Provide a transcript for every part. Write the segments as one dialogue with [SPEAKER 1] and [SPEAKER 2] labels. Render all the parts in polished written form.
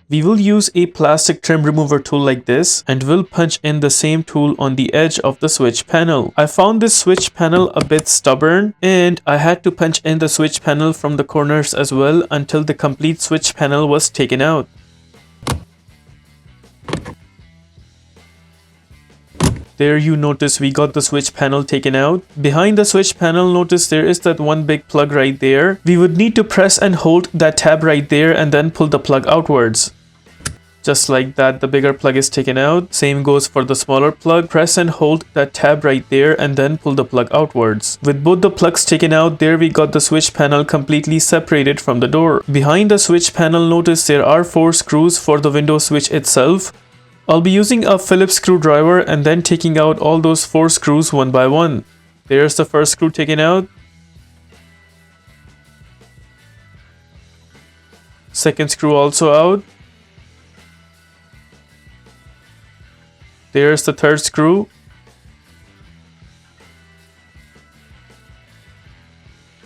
[SPEAKER 1] We will use a plastic trim remover tool like this and we'll punch in the same tool on the edge of the switch panel. I found this switch panel a bit stubborn and I had to punch in the switch panel from the corners as well until the complete switch panel was taken out. There you notice we got the switch panel taken out. Behind the switch panel, notice there is that one big plug right there. We would need to press and hold that tab right there and then pull the plug outwards. Just like that, the bigger plug is taken out. Same goes for the smaller plug. Press and hold that tab right there and then pull the plug outwards. With both the plugs taken out, there we got the switch panel completely separated from the door. Behind the switch panel, notice there are 4 screws for the window switch itself. I'll be using a Phillips screwdriver and then taking out all those 4 screws one by one. There's the first screw taken out. Second screw also out. There's the third screw.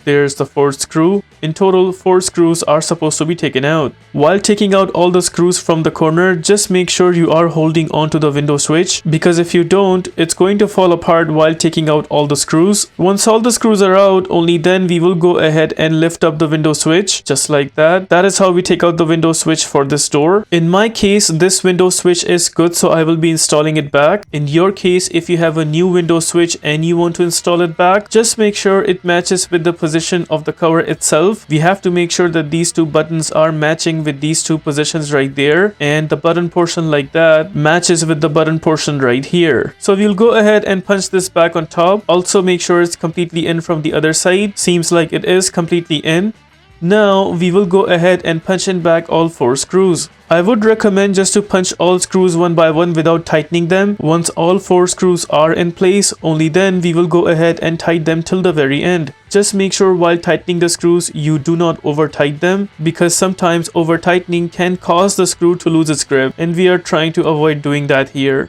[SPEAKER 1] There's the fourth screw. In total, 4 screws are supposed to be taken out. While taking out all the screws from the corner, just make sure you are holding onto the window switch, because if you don't, it's going to fall apart while taking out all the screws. Once all the screws are out, only then we will go ahead and lift up the window switch, just like that. That is how we take out the window switch for this door. In my case, this window switch is good, so I will be installing it back. In your case, if you have a new window switch and you want to install it back, just make sure it matches with the position of the cover itself. We have to make sure that these 2 buttons are matching with these 2 positions right there, and the button portion like that matches with the button portion right here. So we'll go ahead and punch this back on top. Also make sure it's completely in from the other side. Seems like it is completely in. Now we will go ahead and punch in back all 4 screws. I would recommend just to punch all screws one by one without tightening them. Once all 4 screws are in place, only then we will go ahead and tighten them till the very end. Just make sure while tightening the screws you do not over tighten them, because sometimes over tightening can cause the screw to lose its grip, and we are trying to avoid doing that here.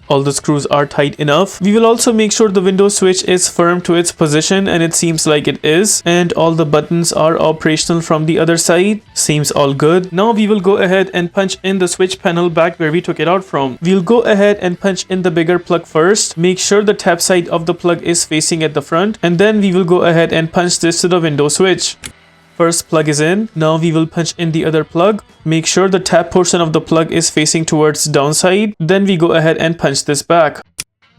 [SPEAKER 1] All the screws are tight enough. We will also make sure the window switch is firm to its position, and it seems like it is, and all the buttons are operational from the other side. Seems all good. Now we will go ahead and punch in the switch panel back where we took it out from. We'll go ahead and punch in the bigger plug first. Make sure the tap side of the plug is facing at the front, and then we will go ahead and punch this to the window switch. First plug is in. Now we will punch in the other plug. Make sure the tap portion of the plug is facing towards downside. Then we go ahead and punch this back.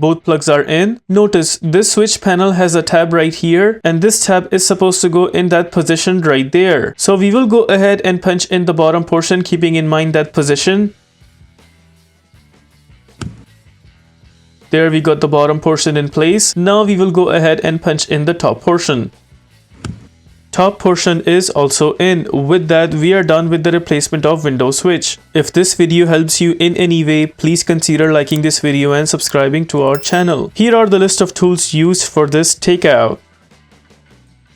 [SPEAKER 1] Both plugs are in. Notice this switch panel has a tab right here, and this tab is supposed to go in that position right there. So we will go ahead and punch in the bottom portion, keeping in mind that position. There we got the bottom portion in place. Now we will go ahead and punch in the top portion. Top portion is also in. With that, we are done with the replacement of window switch. If this video helps you in any way, please consider liking this video and subscribing to our channel. Here are the list of tools used for this takeout.